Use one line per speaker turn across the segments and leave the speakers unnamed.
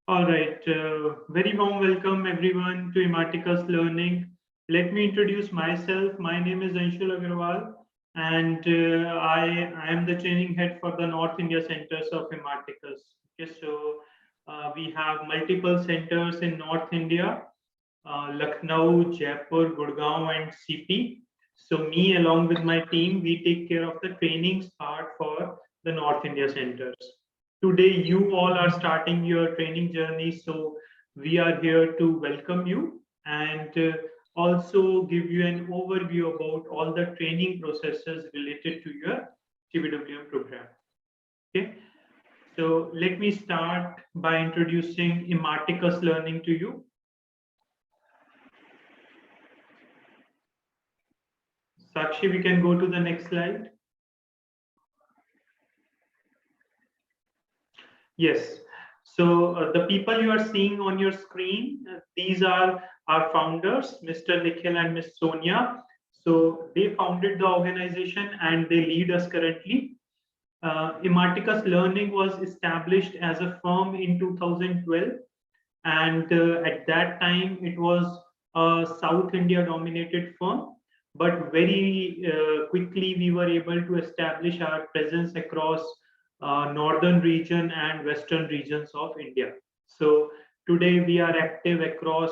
All right, very warm welcome everyone to Imaticus Learning. Let me introduce myself. My name is Anshul Agarwal, and I am the training head for the North India centers of Imaticus. Okay, so we have multiple centers in North India, Lucknow, Jaipur, Gurgaon, and CP. So me along with my team, we take care of the trainings part for the North India centers. Today, you all are starting your training journey, so we are here to welcome you and also give you an overview about all the training processes related to your TBWM program. Okay, so let me start by introducing Imaticus Learning to you. Sakshi, we can go to the next slide. Yes. So the people you are seeing on your screen, these are our founders, Mr. Nikhil and Ms. Sonia. So they founded the organization and they lead us currently. Imaticus Learning was established as a firm in 2012, and at that time it was a South India dominated firm, but very quickly we were able to establish our presence across northern region and western regions of India. So today we are active across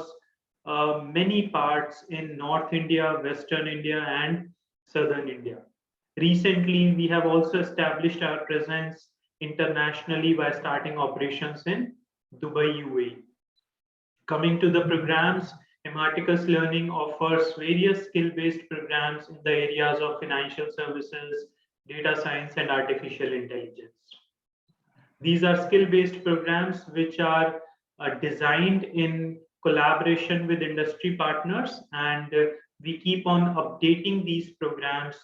many parts in North India, Western India, and Southern India. Recently, we have also established our presence internationally by starting operations in Dubai, UAE. Coming to the programs, Imaticus Learning offers various skill-based programs in the areas of financial services, data science, and artificial intelligence. These are skill-based programs which are designed in collaboration with industry partners, and we keep on updating these programs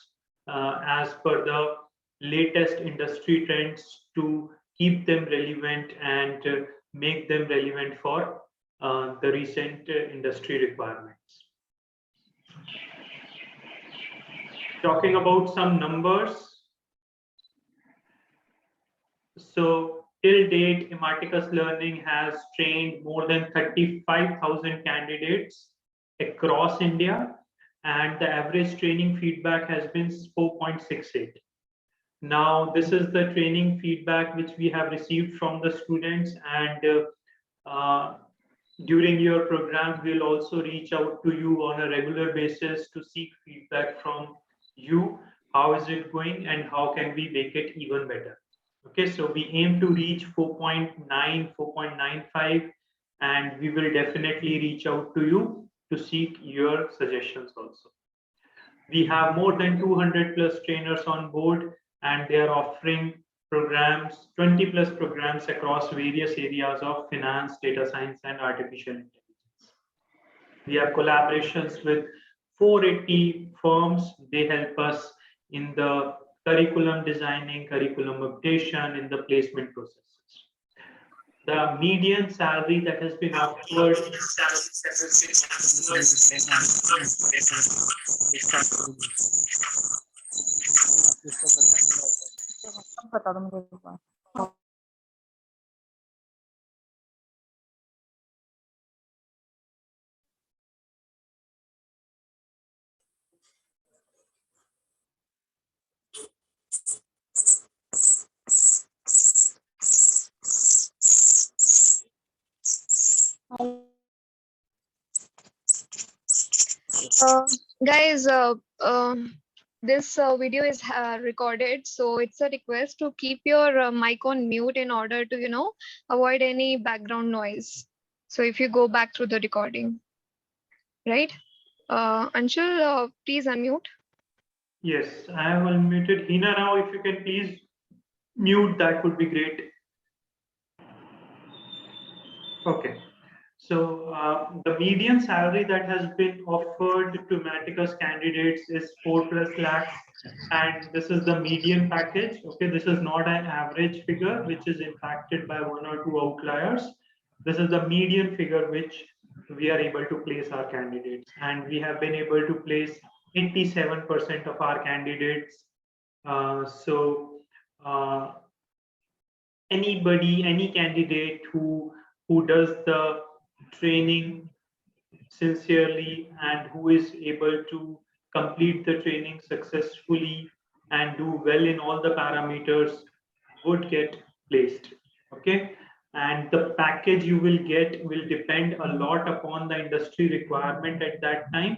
as per the latest industry trends to keep them relevant and make them relevant for the recent industry requirements. Talking about some numbers. So till date, Imaticus Learning has trained more than 35,000 candidates across India, and the average training feedback has been 4.68. Now, this is the training feedback which we have received from the students, and during your program, we'll also reach out to you on a regular basis to seek feedback from you. How is it going and how can we make it even better? Okay, so we aim to reach 4.9, 4.95, and we will definitely reach out to you to seek your suggestions also. We have more than 200 plus trainers on board, and they are offering programs, 20 plus programs across various areas of finance, data science, and artificial intelligence. We have collaborations with 480 firms. They help us in the curriculum designing, curriculum updation, in the placement processes. The median salary that has been offered
Guys, this video is recorded, so it's a request to keep your mic on mute in order to, avoid any background noise. So if you go back through the recording, right? Anshul, please unmute.
Yes, I have unmuted. Hina, now if you can please mute, that would be great. Okay. So the median salary that has been offered to Imaticus candidates is 4 plus lakhs, and this is the median package. Okay, this is not an average figure which is impacted by one or two outliers. This is the median figure which we are able to place our candidates, and we have been able to place 87% of our candidates. Anybody, any candidate who who does the training sincerely and who is able to complete the training successfully and do well in all the parameters would get placed. Okay. And the package you will get will depend a lot upon the industry requirement at that time,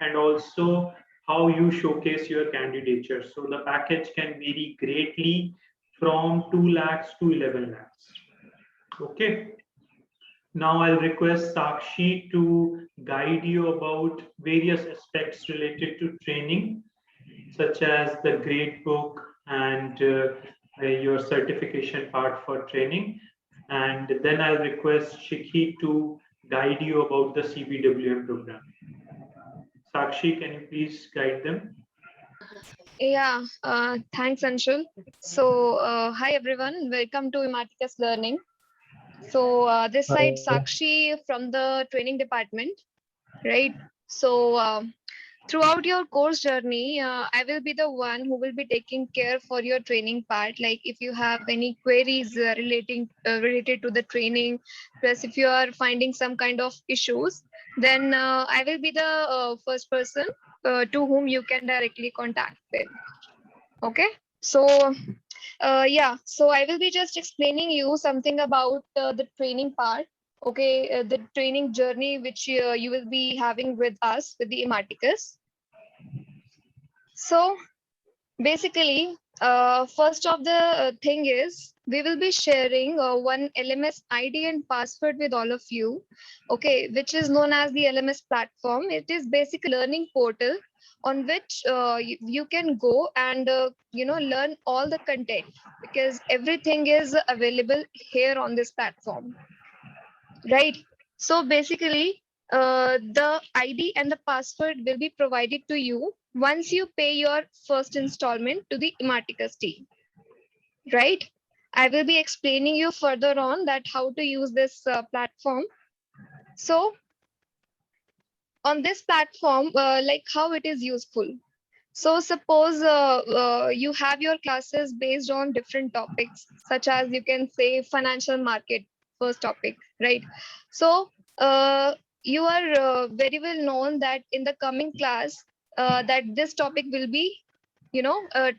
and also how you showcase your candidature. So the package can vary greatly from 2 lakhs to 11 lakhs. Okay. Now I'll request Sakshi to guide you about various aspects related to training, such as the grade book and your certification part for training. And then I'll request Shikhi to guide you about the CBWM program. Sakshi, can you please guide them?
Yeah, thanks, Anshul. So, hi everyone, welcome to Imaticus Learning. So, this side Sakshi from the training department, right? So, throughout your course journey, I will be the one who will be taking care for your training part. Like if you have any queries related to the training, plus if you are finding some kind of issues, then I will be the first person to whom you can directly contact with. Okay. So yeah, so I will be just explaining you something about the training part. Okay, the training journey which you will be having with us with the Imaticus. So basically, first of the thing is we will be sharing one LMS ID and password with all of you. Okay, which is known as the LMS platform. It is basic learning portal on which you can go and learn all the content, because everything is available here on this platform, right? So basically, the ID and the password will be provided to you once you pay your first installment to the Imaticus team, right? I will be explaining you further on that how to use this platform. So on this platform, like how it is useful. So suppose you have your classes based on different topics, such as you can say financial market, first topic, right? So you are very well known that in the coming class, that this topic will be,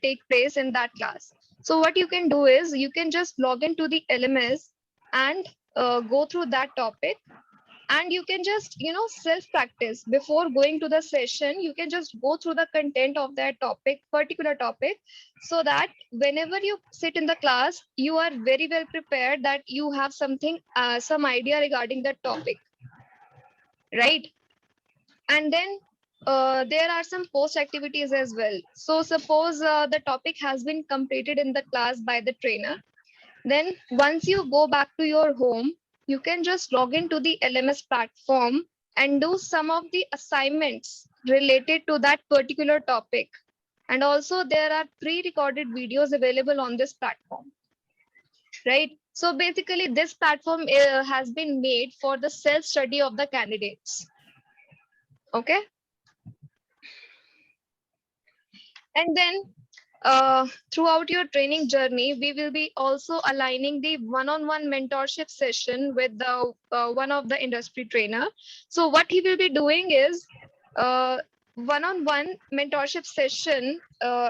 take place in that class. So what you can do is you can just log into the LMS and go through that topic, and you can just self practice before going to the session. You can just go through the content of that particular topic, so that whenever you sit in the class you are very well prepared, that you have some idea regarding that topic, right? And then there are some post activities as well. So suppose the topic has been completed in the class by the trainer, then once you go back to your home, you can just log into the LMS platform and do some of the assignments related to that particular topic. And also there are pre-recorded videos available on this platform, right? So basically this platform has been made for the self-study of the candidates. Okay. And then throughout your training journey, we will be also aligning the one-on-one mentorship session with the one of the industry trainer. So what he will be doing is one-on-one mentorship session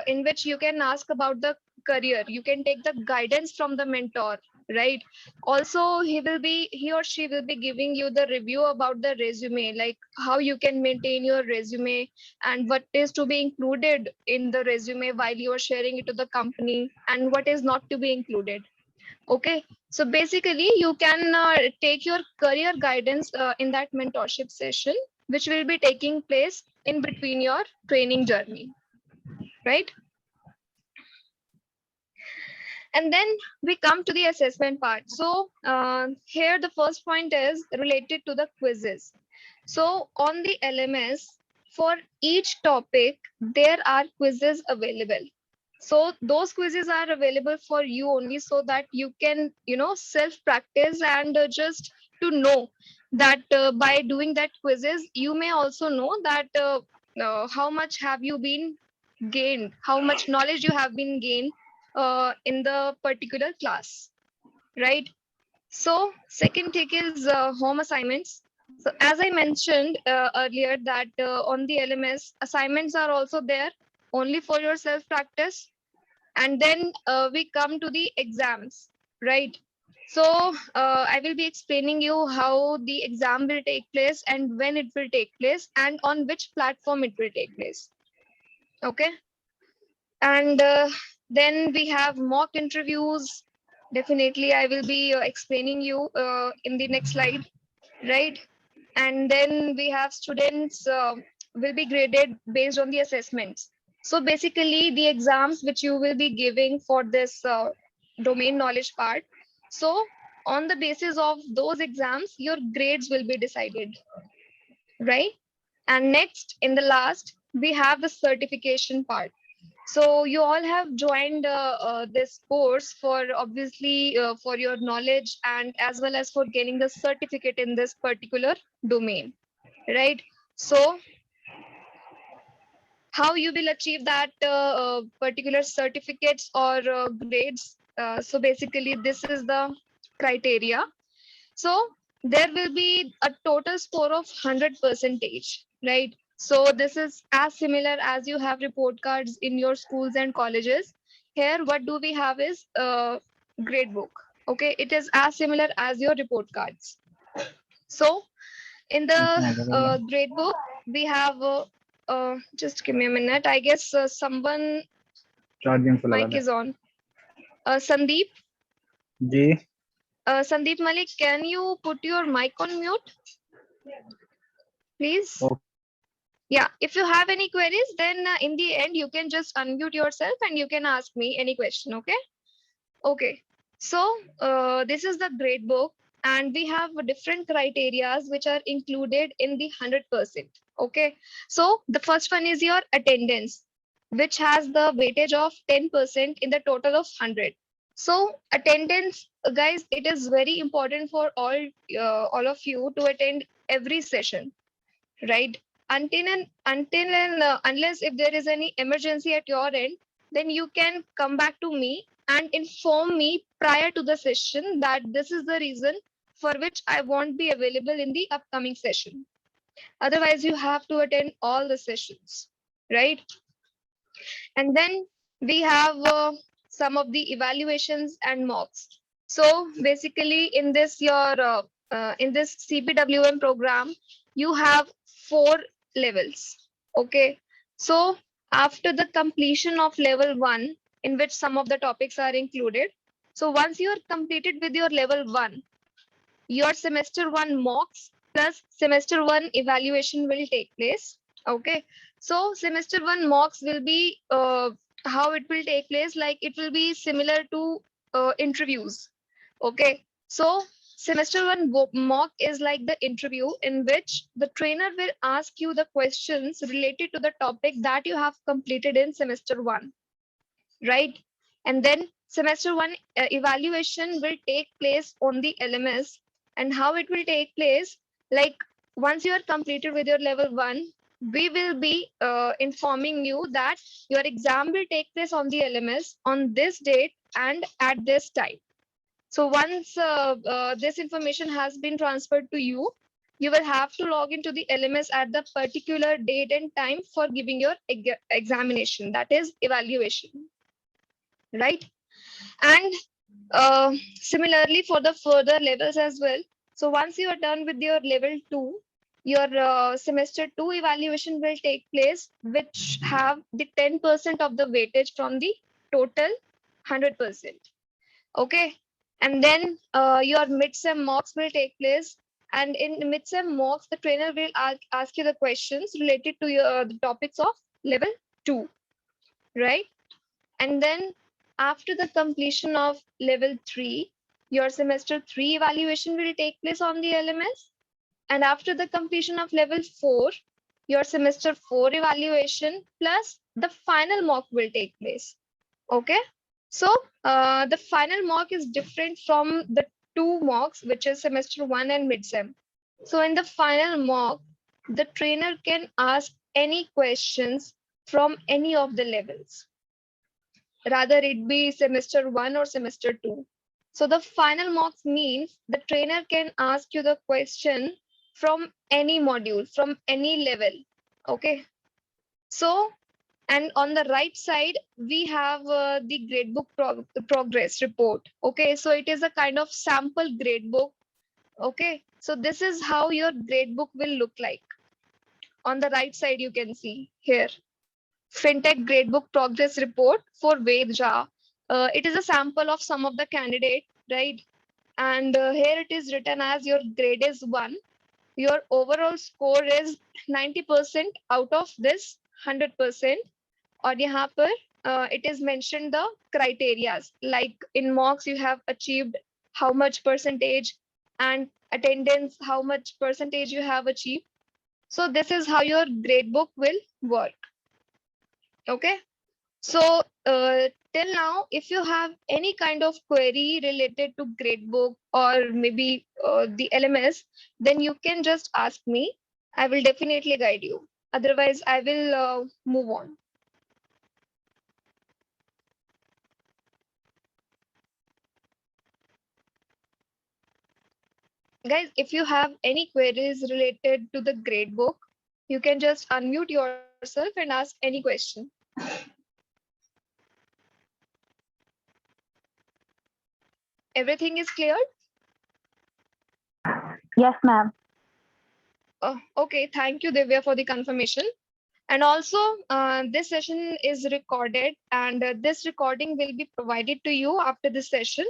in which you can ask about the career. You can take the guidance from the mentor, right? Also, he or she will be giving you the review about the resume, like how you can maintain your resume and what is to be included in the resume while you are sharing it to the company, and what is not to be included. Okay, so basically you can take your career guidance in that mentorship session, which will be taking place in between your training journey, right? And then we come to the assessment part. So here the first point is related to the quizzes. So on the LMS, for each topic, there are quizzes available. So those quizzes are available for you only, so that you can, self-practice and just to know that by doing that quizzes, you may also know that how much have you been gained, how much knowledge you have been gained in the particular class, right? So second tick is home assignments. So as I mentioned earlier that on the LMS, assignments are also there only for your self-practice. And then we come to the exams, right? So I will be explaining you how the exam will take place and when it will take place and on which platform it will take place. Okay. And then we have mock interviews. Definitely, I will be explaining you in the next slide, right? And then we have students will be graded based on the assessments. So basically, the exams which you will be giving for this domain knowledge part. So on the basis of those exams, your grades will be decided, right? And next, in the last, we have the certification part. So you all have joined this course for obviously for your knowledge and as well as for getting the certificate in this particular domain, right? So how you will achieve that particular certificates or grades? So basically, this is the criteria. So there will be a total score of 100 percentage, right? So this is as similar as you have report cards in your schools and colleges. Here, what do we have is a grade book. Okay, it is as similar as your report cards. So in the grade book, we have just give me a minute. I guess someone mic is on. Sandeep.
Ji.
Sandeep Malik, can you put your mic on mute? Please.
Okay.
Yeah, if you have any queries, then in the end, you can just unmute yourself and you can ask me any question, okay? Okay, so this is the grade book and we have different criterias which are included in the 100%, okay? So the first one is your attendance, which has the weightage of 10% in the total of 100. So attendance, guys, it is very important for all of you to attend every session, right? Unless if there is any emergency at your end, then you can come back to me and inform me prior to the session that this is the reason for which I won't be available in the upcoming session. Otherwise, you have to attend all the sessions, right? And then we have some of the evaluations and mocks. So basically, in this in this CPWM program, you have 4 levels. Okay, so after the completion of level 1, in which some of the topics are included, so once you are completed with your level 1, your semester 1 mocks plus semester 1 evaluation will take place. Okay, so semester 1 mocks will be how it will take place, like it will be similar to interviews. Okay, so semester 1 mock is like the interview in which the trainer will ask you the questions related to the topic that you have completed in semester 1, right? And then semester 1 evaluation will take place on the LMS. And how it will take place, like once you are completed with your level 1, we will be informing you that your exam will take place on the LMS on this date and at this time. So once this information has been transferred to you, you will have to log into the LMS at the particular date and time for giving your examination, that is evaluation, right? And similarly for the further levels as well. So once you are done with your level 2, your semester 2 evaluation will take place, which have the 10% of the weightage from the total 100%. Okay, and then your mid-sem mocks will take place, and in mid-sem mocks, the trainer will ask you the questions related to your the topics of level 2, right? And then after the completion of level 3, your semester 3 evaluation will take place on the LMS. And after the completion of level 4, your semester 4 evaluation plus the final mock will take place. Okay. So the final mock is different from the 2 mocks, which is semester 1 and mid-sem. So in the final mock, the trainer can ask any questions from any of the levels, rather it be semester 1 or semester 2. So the final mocks means the trainer can ask you the question from any module, from any level. Okay. So, and on the right side, we have the gradebook progress report. Okay. So it is a kind of sample gradebook. Okay. So this is how your gradebook will look like. On the right side, you can see here, FinTech Gradebook Progress Report for Vedja. It is a sample of some of the candidate, right? And here it is written as your grade is 1. Your overall score is 90% out of this 100%. और यहाँ पर it is mentioned the criterias, like in mocks you have achieved how much percentage, and attendance how much percentage you have achieved. So this is how your gradebook will work. Okay. So till now, if you have any kind of query related to gradebook or maybe the LMS, then you can just ask me. I will definitely guide you. Otherwise, I will move on. Guys, if you have any queries related to the gradebook, you can just unmute yourself and ask any question. Everything is clear?
Yes, ma'am.
Oh, okay. Thank you, Divya, for the confirmation. And also, this session is recorded, and this recording will be provided to you after this session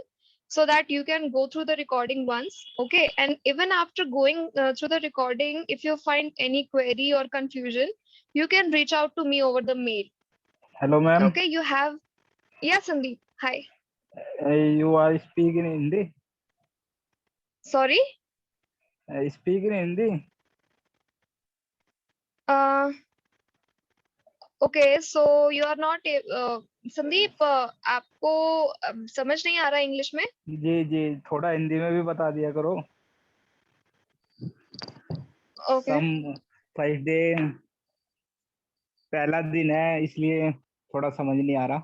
so that you can go through the recording once. Okay. And even after going through the recording, if you find any query or confusion, you can reach out to me over the mail.
Hello, ma'am.
Okay. You have, yes, Sandeep. Hi.
You are speaking Hindi?
Sorry.
Speaking Hindi?
Okay, so you are not Sandeep आपको समझ नहीं आ रहा English में?
जी जी, थोड़ा हिंदी में भी बता दिया करो।
Okay.
फर्स्ट डे पहला दिन है, इसलिए थोड़ा समझ नहीं आ रहा।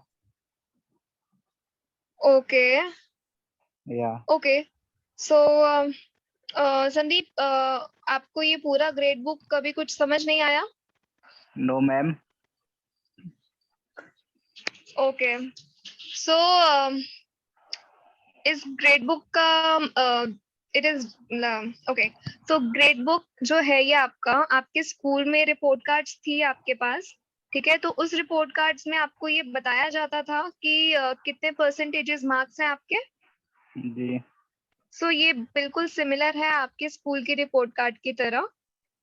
Okay.
Yeah.
Okay. So Sandeep आपको ये पूरा ग्रेड बुक कभी कुछ समझ नहीं आया?
No, ma'am.
Okay. So इस ग्रेड बुक का it is okay. So grade book जो है ये आपका, आपके स्कूल में रिपोर्ट कार्ड्स थी आपके पास, ठीक है? तो उस रिपोर्ट कार्ड्स में आपको ये बताया जाता था कि कितने परसेंटेजेस मार्क्स हैं आपके।
जी।
सो ये बिल्कुल सिमिलर है आपके स्कूल की रिपोर्ट कार्ड की तरह।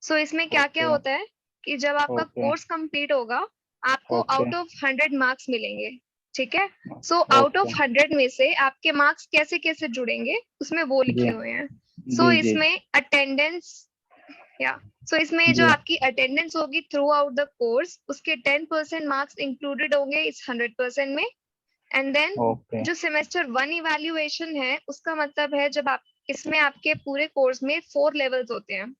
सो इसमें क्या क्या होता है कि जब आपका कोर्स कंप्लीट होगा, आपको आउट ऑफ 100 मार्क्स मिलेंगे, ठीक है? सो आउट ऑफ 100 में से आपके मार्क्स कैसे कैसे जुड़ेंगे उसमें वो लिखे हुए हैं। सो इसमें अटेंडेंस सो इसमें जो आपकी अटेंडेंस होगी थ्रू आउट द कोर्स, उसके 10% मार्क्स इंक्लूडेड होंगे इस 100% में। एंड देन जो सेमेस्टर 1 इवैल्यूएशन है, उसका मतलब है जब आप इसमें आपके पूरे कोर्स में 4 लेवल्स होते हैं,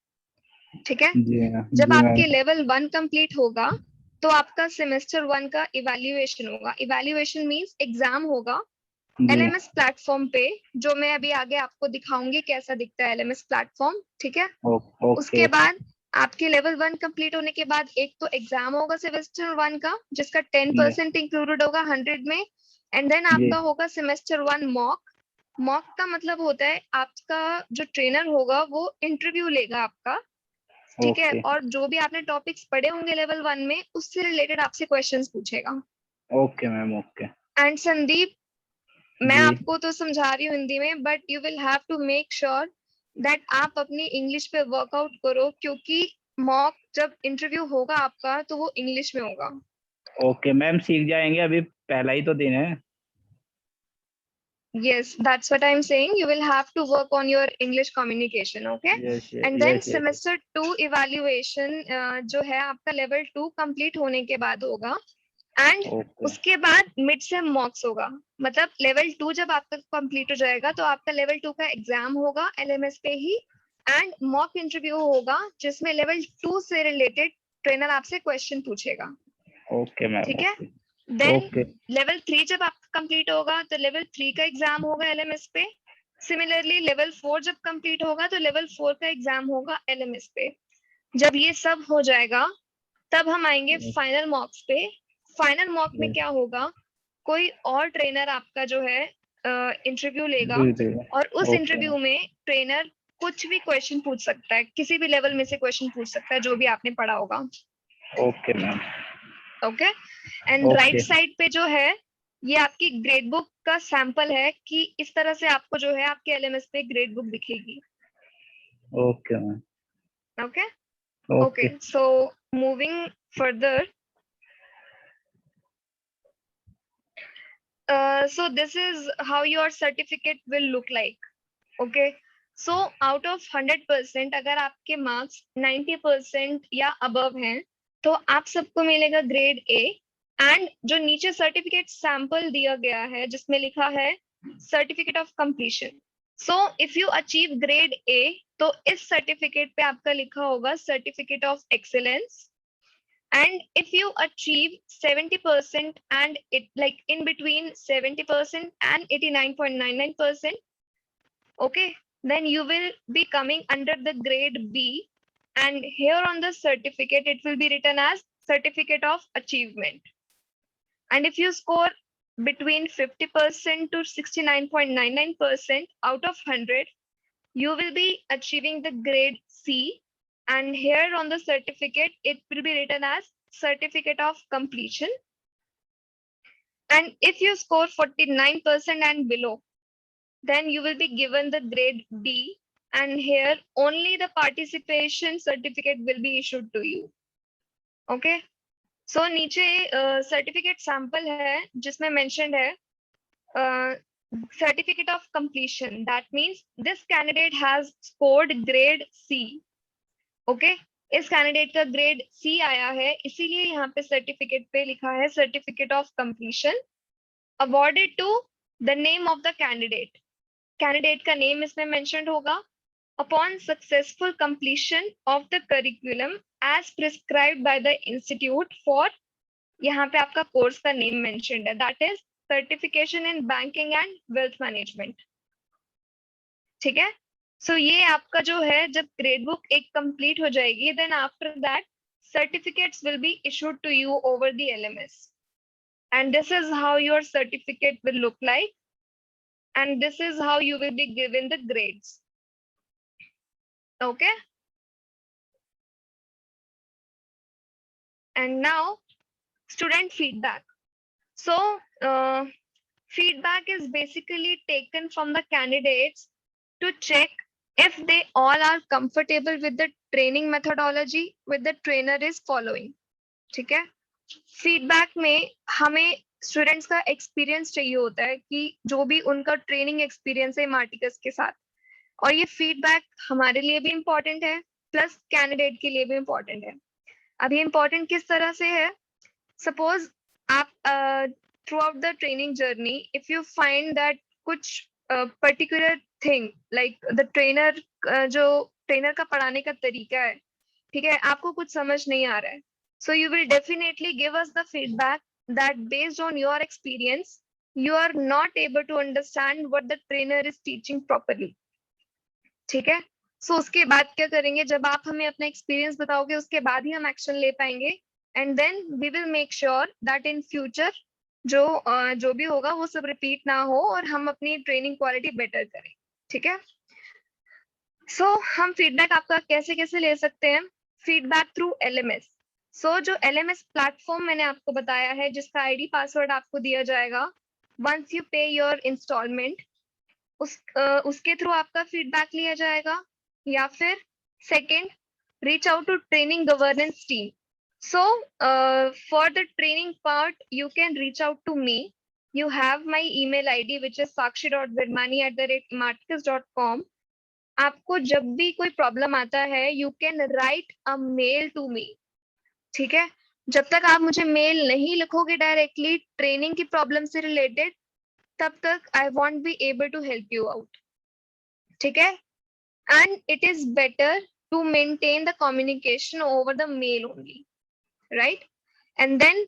ठीक है? जब आपके लेवल 1 कंप्लीट होगा तो आपका सेमेस्टर 1 का इवैल्यूएशन होगा। इवैल्यूएशन मींस एग्जाम होगा एलएमएस प्लेटफॉर्म पे, जो मैं अभी आगे आपको दिखाऊंगी कैसा दिखता है एलएमएस प्लेटफॉर्म, ठीक है? उसके बाद आपके लेवल 1 कंप्लीट होने के बाद एक तो एग्जाम होगा सेमेस्टर 1 का, जिसका 10% इंक्लूडेड होगा 100 में। एंड देन आपका होगा सेमेस्टर 1 मॉक। मॉक का मतलब होता है आपका जो ट्रेनर होगा वो इंटरव्यू लेगा आपका, ठीक है? और जो भी आपने टॉपिक्स पढ़े होंगे लेवल 1 में, उससे रिलेटेड आपसे क्वेश्चंस पूछेगा।
Okay ma'am, okay.
And Sandeep, मैं आपको तो समझा रही हूँ हिंदी में, but you will have to make sure that आप अपनी इंग्लिश पे वर्कआउट करो, क्योंकि मॉक जब इंटरव्यू होगा आपका तो वो इंग्लिश में होगा।
ओके मैम, सीख जाएंगे, अभी पहला ही तो दिन है।
Yes, that's what I'm saying. You will have to work on your English communication, okay?
Yes, yes,
And then
yes,
semester 2 evaluation जो है आपका level 2 complete होने के बाद होगा, एंड उसके बाद मिड सेम मॉक्स होगा। मतलब लेवल 2 जब आपका कंप्लीट हो जाएगा तो आपका लेवल 2 का एग्जाम होगा एलएमएस पे ही, एंड मॉक इंटरव्यू होगा जिसमें लेवल 2 से रिलेटेड ट्रेनर आपसे क्वेश्चन पूछेगा।
ओके मैम,
ठीक है? देन
ओके
लेवल 3 जब आपका कंप्लीट होगा तो लेवल 3 का एग्जाम होगा एलएमएस पे। सिमिलरली लेवल 4 जब कंप्लीट होगा तो लेवल 4 का एग्जाम होगा एलएमएस पे। जब ये सब हो जाएगा तब हम आएंगे फाइनल मॉक्स पे। फाइनल मॉक में क्या होगा, कोई और ट्रेनर आपका जो है इंटरव्यू लेगा और उस
ओके
इंटरव्यू में ट्रेनर कुछ भी क्वेश्चन पूछ सकता है, किसी भी लेवल में से क्वेश्चन पूछ सकता है जो भी आपने पढ़ा होगा।
Okay ma'am
okay and
Okay.
Right side पे जो है ये आपकी ग्रेड बुक का सैंपल है कि इस तरह से आपको जो है आपके एलएमएस पे ग्रेड बुक दिखेगी।
Okay ma'am
okay
okay
okay so moving further, so this is how your certificate will look like. Okay, so out of 100% अगर आपके मार्क्स 90% या अबव हैं तो आप सबको मिलेगा ग्रेड ए। एंड जो नीचे सर्टिफिकेट सैंपल दिया गया है जिसमें लिखा है certificate of completion, so if you achieve grade A तो इस सर्टिफिकेट पे आपका लिखा होगा certificate of excellence. And if you achieve 70% and it like in between 70% and 89.99%, okay, then you will be coming under the grade B, and here on the certificate it will be written as certificate of achievement. And if you score between 50% to 69.99% out of 100, you will be achieving the grade C, and here on the certificate it will be written as certificate of completion. And if you score 49% and below, then you will be given the grade D, and here only the participation certificate will be issued to you. Okay, so नीचे certificate sample है जिसमें mentioned है certificate of completion, that means this candidate has scored grade C. Okay, इस candidate का grade C आया है, इसीलिए यहाँ पे सर्टिफिकेट पे लिखा है certificate of completion awarded to the name of the candidate. Candidate का नेम इसमें मेंशन्ड होगा। Upon successful completion of the curriculum as prescribed by the institute for, यहाँ पे आपका कोर्स का नेम मेंशन्ड है, that is certification in banking and wealth management. ठीक है, सो ये आपका जो है जब ग्रेड बुक एक कंप्लीट हो जाएगी, then after that certificates will be issued to you over the LMS, and this is how your certificate will look like, and this is how you will be given the grades. Okay, and now student feedback. So feedback is basically taken from the candidates to check if they all are comfortable with the training methodology with the trainer is following. ठीक है, feedback में हमें students का experience चाहिए होता है कि जो भी उनका ट्रेनिंग एक्सपीरियंस है मार्टिकस के साथ, और ये फीडबैक हमारे लिए भी इम्पोर्टेंट है प्लस कैंडिडेट के लिए भी इम्पोर्टेंट है। अब ये इम्पोर्टेंट किस तरह से है, सपोज आप throughout the training journey if you find that कुछ particular thing like the trainer, जो ट्रेनर का पढ़ाने का तरीका है, ठीक है, आपको कुछ समझ नहीं आ रहा है, so you will definitely give us the feedback that based on your experience you are not able to understand what the trainer is teaching properly. ठीक है, so उसके बाद क्या करेंगे, जब आप हमें अपना एक्सपीरियंस बताओगे उसके बाद ही हम एक्शन ले पाएंगे, and then we will make sure that in future जो भी होगा वो सब रिपीट ना हो और हम अपनी ट्रेनिंग क्वालिटी बेटर करें। ठीक है, सो हम फीडबैक आपका कैसे कैसे ले सकते हैं, फीडबैक थ्रू LMS। सो जो LMS प्लेटफॉर्म मैंने आपको बताया है जिसका ID पासवर्ड आपको दिया जाएगा वंस यू पे योर इंस्टॉलमेंट, उसके थ्रू आपका फीडबैक लिया जाएगा, या फिर second reach out to training governance team. So for the training part you can reach out to me. You have my email ID which is sakshi.vidmani@marticus.com. आपको जब भी कोई प्रॉब्लम आता है you can write a mail to me. ठीक है, जब तक आप मुझे मेल नहीं लिखोगे डायरेक्टली ट्रेनिंग की प्रॉब्लम से रिलेटेड, तब तक I won't be able to help you out. ठीक है, and it is better to maintain the communication over the mail only, right? And then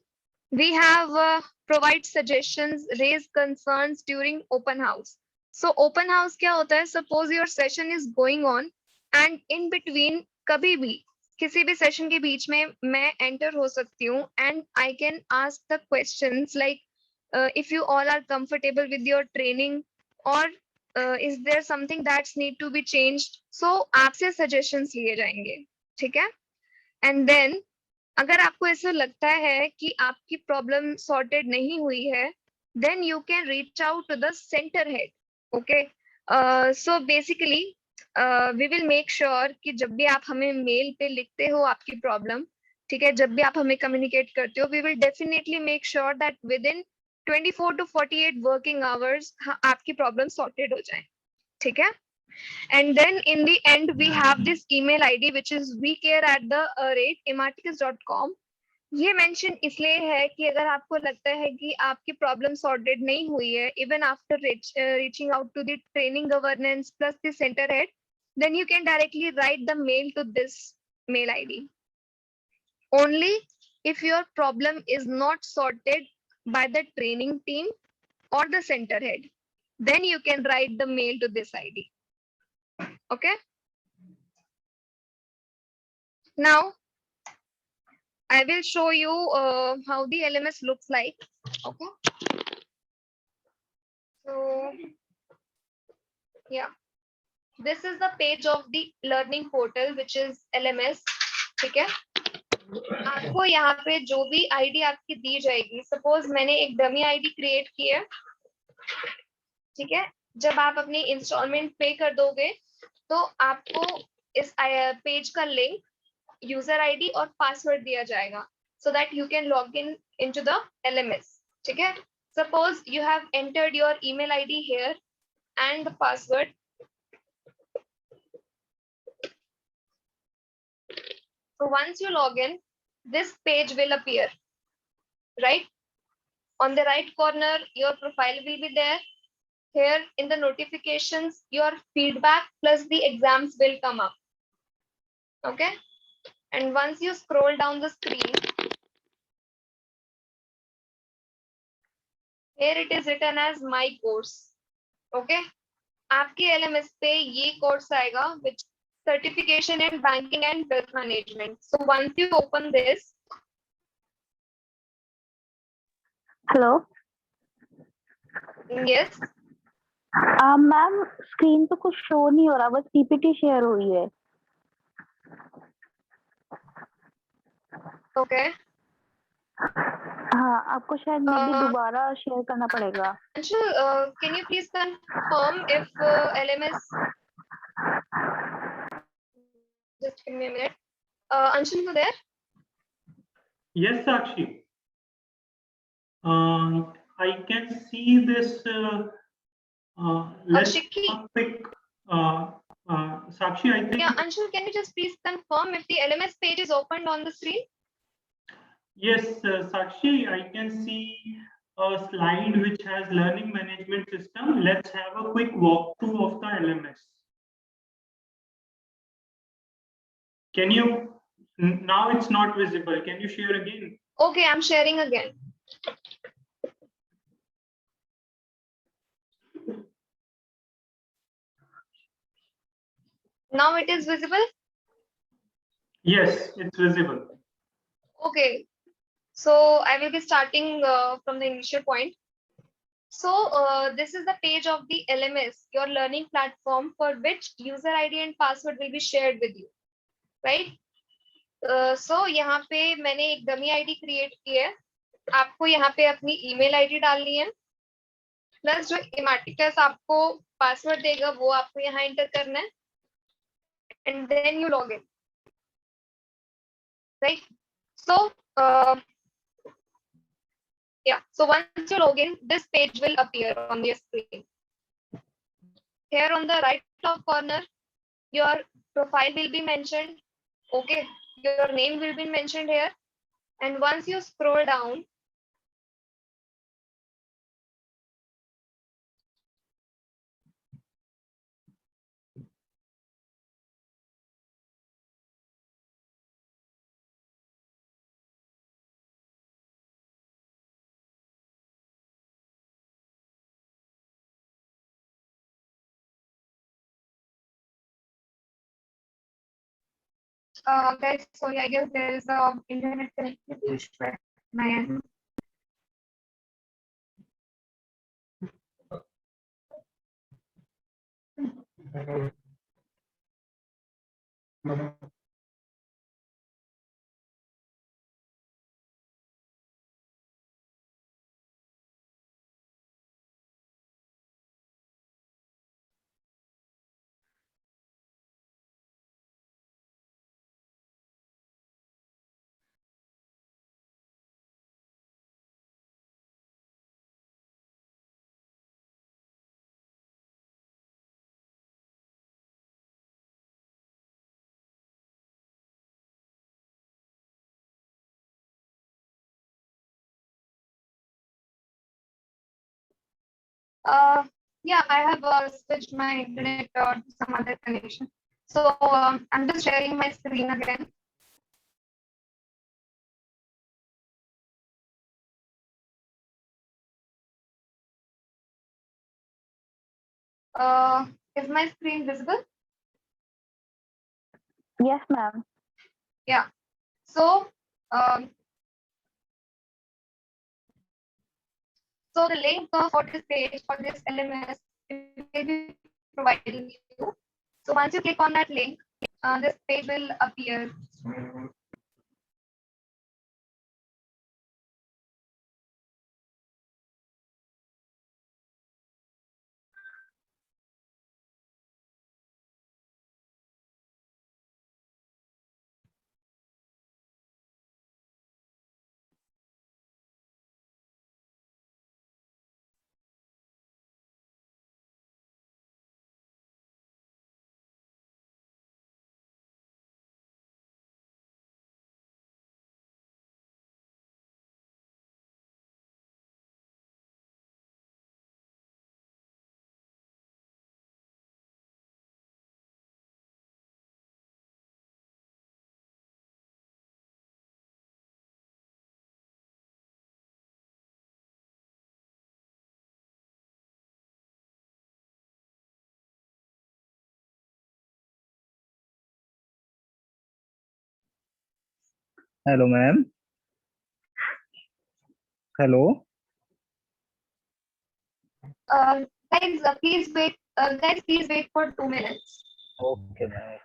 We have provide suggestions, raise concerns during open house. So open house क्या होता है? Suppose your session is going on and in between कभी भी किसी भी session के बीच में मैं enter हो सकती हूँ and I can ask the questions like if you all are comfortable with your training or is there something that's need to be changed? So आपसे suggestions लिए जाएंगे, ठीक है? And then अगर आपको ऐसा लगता है कि आपकी प्रॉब्लम सॉर्टेड नहीं हुई है then you can reach out to the centre head. Okay, so basically we will make sure कि जब भी आप हमें मेल पे लिखते हो आपकी प्रॉब्लम, ठीक है, जब भी आप हमें कम्युनिकेट करते हो we will definitely make sure that within 24 to 48 working hours आपकी प्रॉब्लम सॉर्टेड हो जाए, ठीक है. And then in the end, we have this email ID, which is vcare@imarticus.com. ये मेंशन इसलिए है कि अगर आपको लगता है कि आपकी प्रॉब्लम सॉर्टेड नहीं हुई है even after reaching out to the training governance plus the centre head, then you can directly write the mail to this mail ID. Only if your problem is not sorted by the training team or the center head, then you can write the mail to this ID. Okay. Now, I will show you how the LMS looks like. Okay. So, yeah, this is the page of the learning portal, which is LMS. ठीक है. आपको यहाँ पे जो भी ID आपकी दी जाएगी, suppose मैंने एक डमी आईडी क्रिएट की है, ठीक है. जब आप अपनी इंस्टॉलमेंट पे कर दोगे तो आपको इस पेज का लिंक, यूजर आईडी और पासवर्ड दिया जाएगा so that you can log in into the LMS. ठीक है. Suppose you have entered your email ID here and the password. So once you log in, this page will appear, right? On the right corner, your profile will be there. Here in the notifications, your feedback plus the exams will come up. Okay. And once you scroll down the screen, here it is written as my course. Okay. आपके LMS पे ये course आएगा which certification in banking and wealth management. So once you open this,
hello
yes,
ma'am, screen पे कुछ show नहीं हो रहा, बस पीपीटी शेयर हुई है.
okay.
हाँ, आपको शायद मे बी दोबारा शेयर करना पड़ेगा.
Anshul, can you please confirm if LMS? Just give me a minute. Anshul, you there?
Yes, Sakshi. I can see this. Let's
Shikhi.
quick. Sakshi, I think.
Yeah, Anshul, can you just please confirm if the LMS page is opened on the screen?
Yes, Sakshi, I can see a slide which has learning management system. Let's have a quick walkthrough of the LMS. Can you, now it's not visible. Can you share again?
Okay, I'm sharing again. Now it is visible?
Yes, it's visible.
Okay. So I will be starting from the initial point. So this is the page of the LMS, your learning platform for which user ID and password will be shared with you, right? So यहाँ पे मैंने एक dummy ID create की है. आपको यहाँ पे अपनी ईमेल आईडी डालनी है प्लस जो इमार्टिकस आपको पासवर्ड देगा वो आपको यहाँ एंटर करना है and then you log in, right? So yeah, so once you log in, this page will appear on your screen. Here on the right top corner, your profile will be mentioned. Okay, your name will be mentioned here. And once you scroll down, Guys, sorry, I guess there is a internet connectivity issue at my end. Yeah, I have switched my internet to some other connection. So I'm just sharing my screen again. Is my screen visible?
Yes, ma'am.
Yeah. So, so the link for this page for this LMS will be provided you. So once you click on that link, this page will appear.
Hello ma'am. Hello.
Guys, please wait. Guys, please wait for 2 minutes.
Okay ma'am.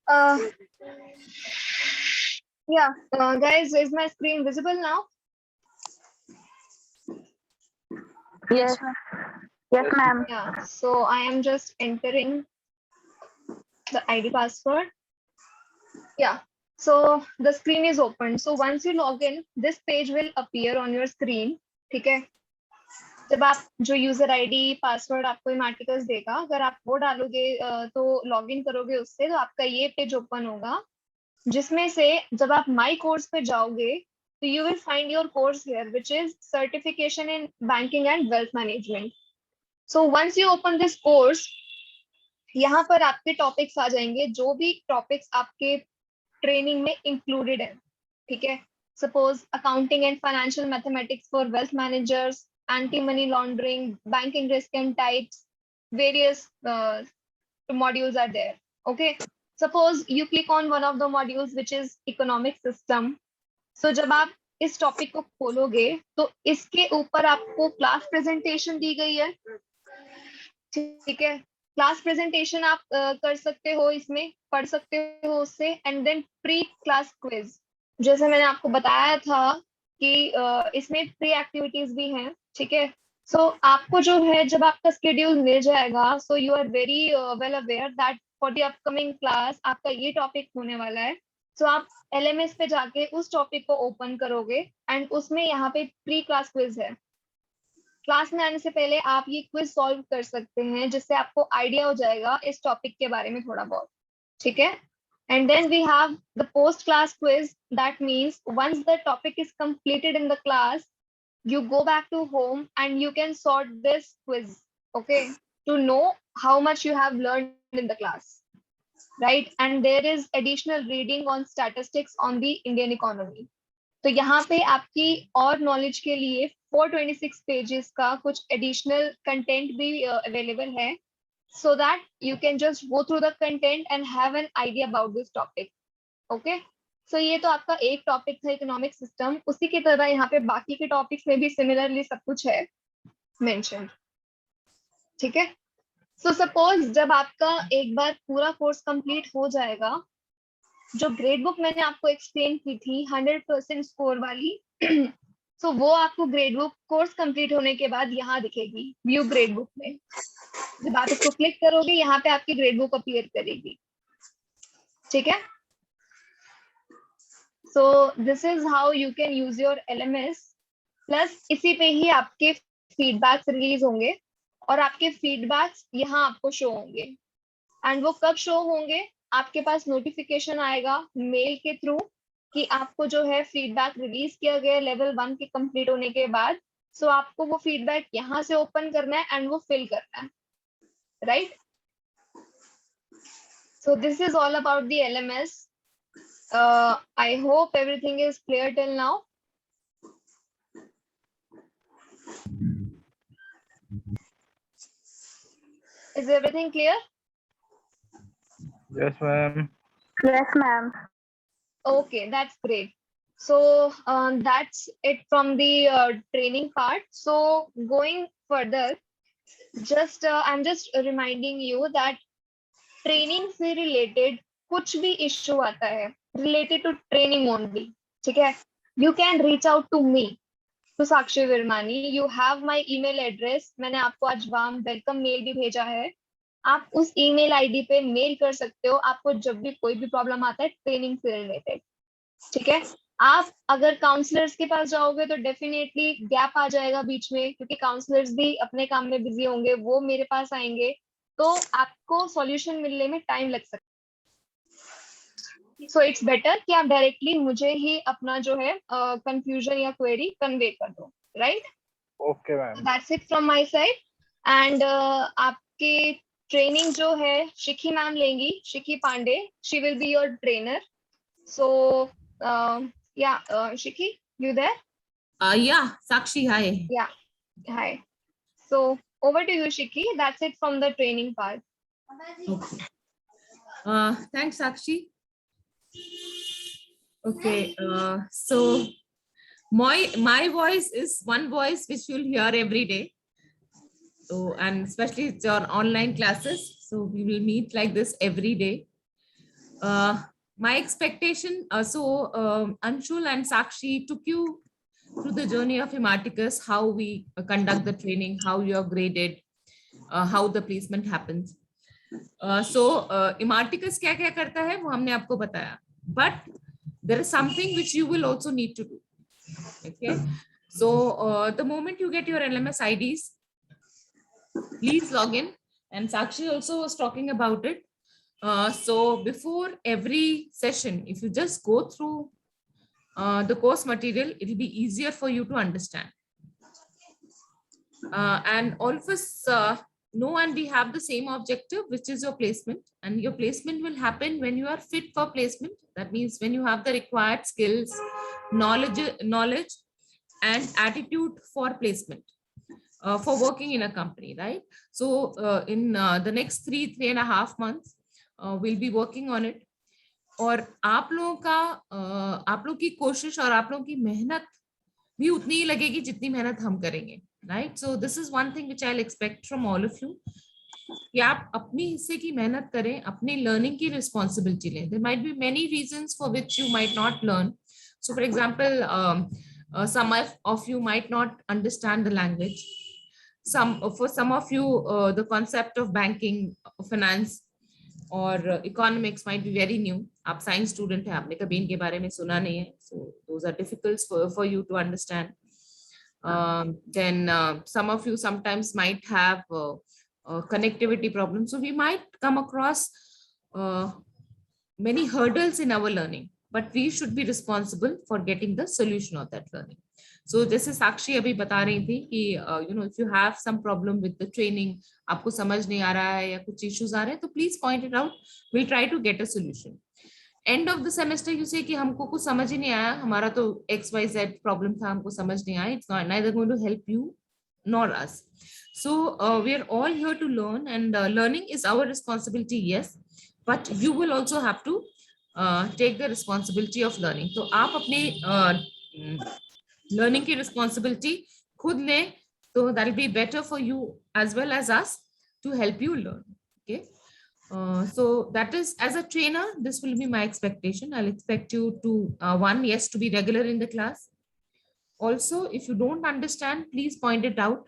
Uh, yeah, guys, is my screen visible now?
Yes. Yes, ma'am.
Yeah, so I am just entering the ID password. Yeah, so the screen is open. So once you log in, this page will appear on your screen. ठीक है? जब आप जो user ID password आपको इमार्टिकल्स देगा, अगर आप वो डालोगे तो लॉग इन करोगे उससे, तो आपका ये पेज ओपन होगा, जिसमें से जब आप माई कोर्स पे जाओगे तो you will find your course here which is certification in banking and wealth management. So once you open this course, यहाँ पर आपके टॉपिक्स आ जाएंगे, जो भी टॉपिक्स आपके ट्रेनिंग में इंक्लूडेड है. ठीक है? Suppose accounting and financial mathematics for wealth managers, anti-money laundering, banking risk and types, various modules are there. Okay, suppose you click on one of the modules which is economic system. So जब आप इस topic को खोलोगे तो इसके ऊपर आपको class presentation दी गई है. ठीक है? क्लास प्रेजेंटेशन आप कर सकते हो, इसमें पढ़ सकते हो उससे, and then pre class quiz, जैसे मैंने आपको बताया था कि इसमें प्री एक्टिविटीज भी हैं. ठीक है? सो आपको जो है, जब आपका स्केड्यूल मिल जाएगा, so you are very well aware that for the upcoming class आपका ये टॉपिक होने वाला है. सो आप LMS पे जाके उस टॉपिक को ओपन करोगे एंड उसमें यहाँ पे प्री क्लास क्विज है. क्लास में आने से पहले आप ये क्विज सॉल्व कर सकते हैं, जिससे आपको आइडिया हो जाएगा इस टॉपिक के बारे में थोड़ा बहुत. ठीक है? And then we have the post-class quiz. That means once the topic is completed in the class, you go back to home and you can sort this quiz, okay, to know how much you have learned in the class, right? And there is additional reading on statistics on the Indian economy. तो यहाँ पे आपकी और knowledge के लिए 426 pages का कुछ additional content भी अवेलेबल है, so that you can just go through the content and have an idea about this topic. Okay, so ये तो आपका एक टॉपिक था इकोनॉमिक सिस्टम. उसी की तरह यहाँ पे बाकी के टॉपिक्स में भी सिमिलरली सब कुछ है मेंशन. ठीक है? सो सपोज जब आपका एक बार पूरा कोर्स कंप्लीट हो जाएगा, जो ग्रेड बुक मैंने आपको एक्सप्लेन की थी 100% स्कोर वाली, सो वो आपको ग्रेड बुक कोर्स कंप्लीट होने के बाद यहाँ दिखेगी व्यू ग्रेड बुक में. जब आप इसको क्लिक करोगे, यहाँ पे आपकी ग्रेड बुक अपीयर करेगी. ठीक है? So this is how you can use your LMS. Plus इसी पे ही आपके फीडबैक्स रिलीज होंगे और आपके फीडबैक्स यहाँ आपको शो होंगे. एंड वो कब शो होंगे? आपके पास नोटिफिकेशन आएगा मेल के थ्रू कि आपको जो है फीडबैक रिलीज किया गया लेवल 1 के कंप्लीट होने के बाद. सो आपको वो फीडबैक यहाँ से ओपन करना है एंड वो फिल करना है. Right? So this is all about the LMS. I hope everything is clear till now. Is everything clear?
Yes, ma'am.
Yes, ma'am.
Okay, that's great. So that's it from the training part. So going further, I'm just reminding you that training से related कुछ भी issue आता है related to training only, ठीक है, you can reach out to me, to Sakshi Virmani. You have my email address. मैंने आपको आज वार्म वेलकम मेल भी भेजा है. आप उस ईमेल आईडी पे मेल कर सकते हो आपको जब भी कोई भी प्रॉब्लम आता है ट्रेनिंग से रिलेटेड. ठीक है? आप अगर काउंसलर्स के पास जाओगे तो डेफिनेटली गैप आ जाएगा बीच में, क्योंकि काउंसलर्स भी अपने काम में बिजी होंगे, वो मेरे पास आएंगे, तो आपको सॉल्यूशन मिलने में टाइम लग सकता है. सो इट्स बेटर कि आप डायरेक्टली मुझे ही अपना जो है कंफ्यूजन या क्वेरी कन्वे कर दो. Right?
Okay ma'am.
That's it from my side. And आपके ट्रेनिंग जो है शिखी मैम लेंगी, Shikhi Pandey. She will be your trainer. So Shikhi, you there?
Yeah, Sakshi, hi.
Yeah, hi. So over to you, Shikhi. That's it from the training part.
Okay. Thanks, Sakshi. Okay. So my voice is one voice which you'll hear every day. So, and especially it's your online classes. So we will meet like this every day. My expectation, Anshul and Sakshi took you through the journey of Hematicus, how we conduct the training, how you are graded, how the placement happens. Hematicus क्या क्या करता है वो हमने आपको बताया, but there is something which you will also need to do. Okay, so the moment you get your LMS IDs, please log in. And Sakshi also was talking about it. So before every session, if you just go through the course material, it will be easier for you to understand. And all of us know and we have the same objective, which is your placement. And your placement will happen when you are fit for placement. That means when you have the required skills, knowledge and attitude for placement. For working in a company, right? So in the next 3.5 months, we'll be working on it. और आप लोगों की कोशिश और आप लोगों की मेहनत भी उतनी ही लगेगी जितनी मेहनत हम करेंगे, right? So this is one thing which I'll expect from all of you, कि आप अपनी हिस्से की मेहनत करें, अपनी लर्निंग की रिस्पॉन्सिबिलिटी लें. There might be many reasons for which you might not learn. So for example, some of you might not understand the language. For some of you, the concept of banking, finance, or economics might be very new. आप science student हैं, आपने कभी इनके बारे में सुना नहीं है. So those are difficult for you to understand. Then some of you sometimes might have connectivity problems. So we might come across many hurdles in our learning, but we should be responsible for getting the solution of that learning. So जैसे साक्षी अभी बता रही थी कि if you have some problem with the training, आपको समझ नहीं आ रहा है या कुछ issues आ रहे हैं, तो please point it out. We'll try to get a solution. End of the semester you say कि हमको कुछ समझ ही नहीं आया, हमारा तो XYZ problem था, हमको समझ नहीं आया. It's not neither going to help you nor us. So we are all here to learn, and learning is our responsibility, yes, but you will also have to take the responsibility of learning. तो आप अपनी learning की responsibility खुद लें, तो that will be better for you as well as us to help you learn. Okay. So that is, as a trainer, this will be my expectation. I'll expect you to yes, to be regular in the class. Also, if you don't understand, please point it out.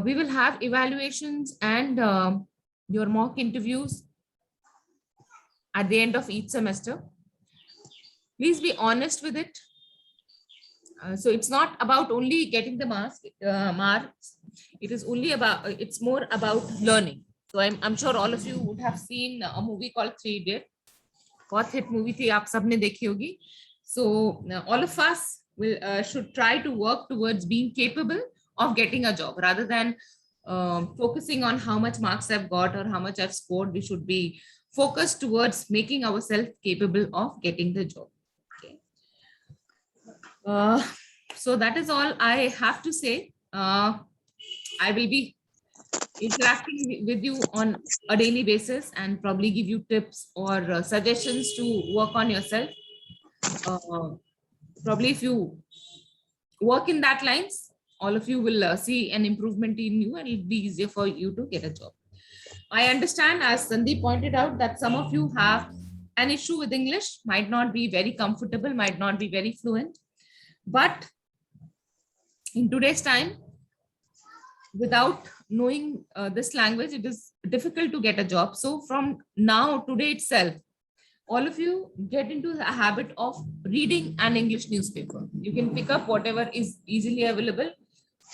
We will have evaluations and your mock interviews at the end of each semester. Please be honest with it. So it's not about only getting the marks. It is only about, it's more about learning. So I'm sure all of you would have seen a movie called 3 Idiots. बहुत hit movie थी, आप सबने देखी होगी. So all of us should try to work towards being capable of getting a job rather than focusing on how much marks I've got or how much I've scored. We should be focused towards making ourselves capable of getting the job. Okay. So that is all I have to say. I will be interacting with you on a daily basis and probably give you tips or suggestions to work on yourself. Probably if you work in that lines, all of you will see an improvement in you and it'll be easier for you to get a job. I understand, as Sandeep pointed out, that some of you have an issue with English, might not be very comfortable, might not be very fluent, but in today's time, without knowing this language, it is difficult to get a job. So from now, today itself, all of you get into the habit of reading an English newspaper. You can pick up whatever is easily available.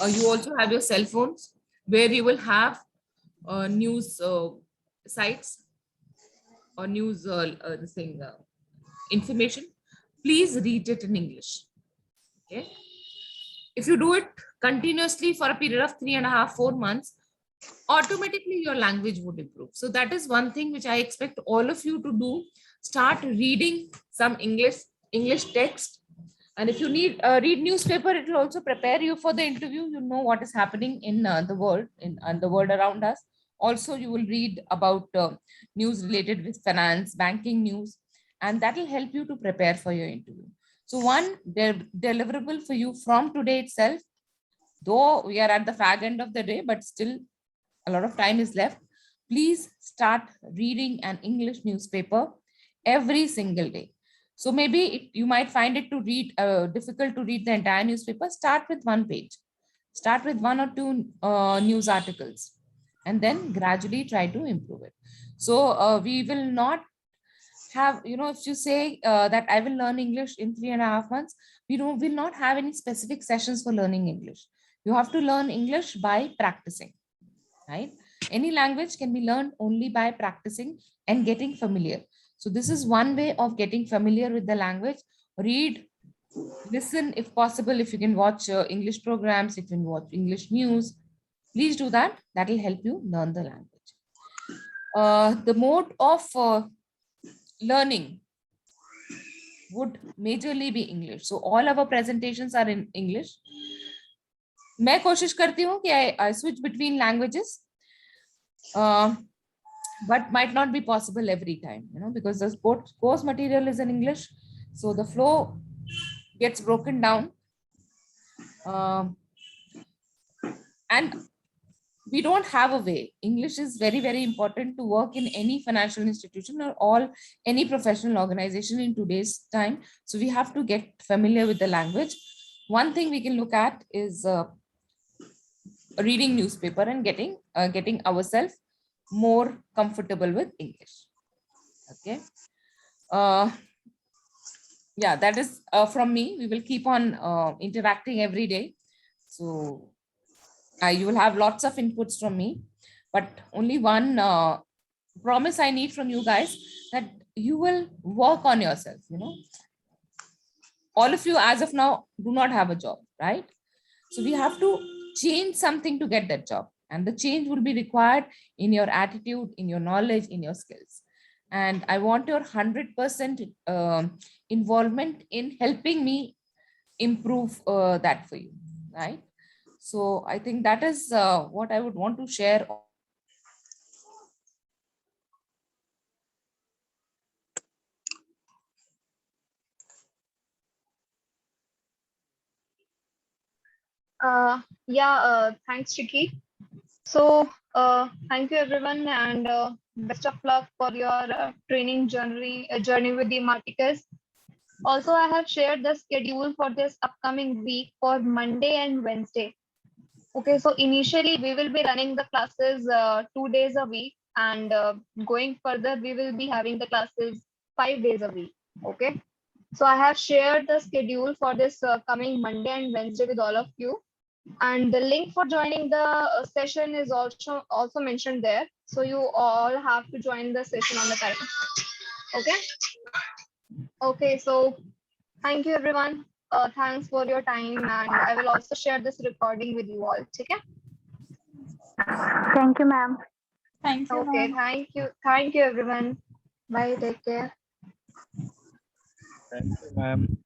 You also have your cell phones where you will have news sites or news information. Please read it in English. Okay. If you do it continuously for a period of 3.5-4 months, automatically your language would improve. So that is one thing which I expect all of you to do. Start reading some English text. And if you need read newspaper, it will also prepare you for the interview. You know what is happening in the world, in the world around us. Also, you will read about news related with finance, banking news, and that will help you to prepare for your interview. So one deliverable for you from today itself, Though we are at the fag end of the day, but still a lot of time is left. Please start reading an English newspaper every single day. So maybe you might find it to read difficult to read the entire newspaper. Start with one page. Start with one or two news articles, and then gradually try to improve it. So we will not have, if you say that I will learn English in 3.5 months, we will not have any specific sessions for learning English. You have to learn English by practicing, right? Any language can be learned only by practicing and getting familiar. So this is one way of getting familiar with the language. Read, listen, if possible, if you can watch English programs, if you can watch English news, please do that. That will help you learn the language. The mode of learning would majorly be English. So all our presentations are in English. मैं कोशिश करती हूँ कि I switch between languages, but might not be possible every time, because the course material is in English, so the flow gets broken down, and we don't have a way. English is very, very important to work in any financial institution or any professional organization in today's time. So we have to get familiar with the language. One thing we can look at is reading newspaper and getting ourselves more comfortable with English. Okay. Yeah, that is from me. We will keep on interacting every day. So you will have lots of inputs from me, but only one promise I need from you guys, that you will work on yourself. All of you as of now do not have a job, right? So we have to change something to get that job, and the change will be required in your attitude, in your knowledge, in your skills. And I want your 100% involvement in helping me improve that for you, right? So I think that is what I would want to share.
Thanks, Chiki. So thank you everyone, and best of luck for your training journey with the Marticus. Also, I have shared the schedule for this upcoming week for Monday and Wednesday. Okay, so initially we will be running the classes 2 days a week, and going further, we will be having the classes 5 days a week. Okay, so I have shared the schedule for this coming Monday and Wednesday with all of you, and the link for joining the session is also mentioned there. So you all have to join the session on the time. Okay. Okay, so thank you everyone. Thanks for your time, and I will also share this recording with you all. Okay.
Thank you, ma'am.
Thank you.
Okay,
Ma'am.
thank you everyone. Bye, take care.
Thank you, ma'am.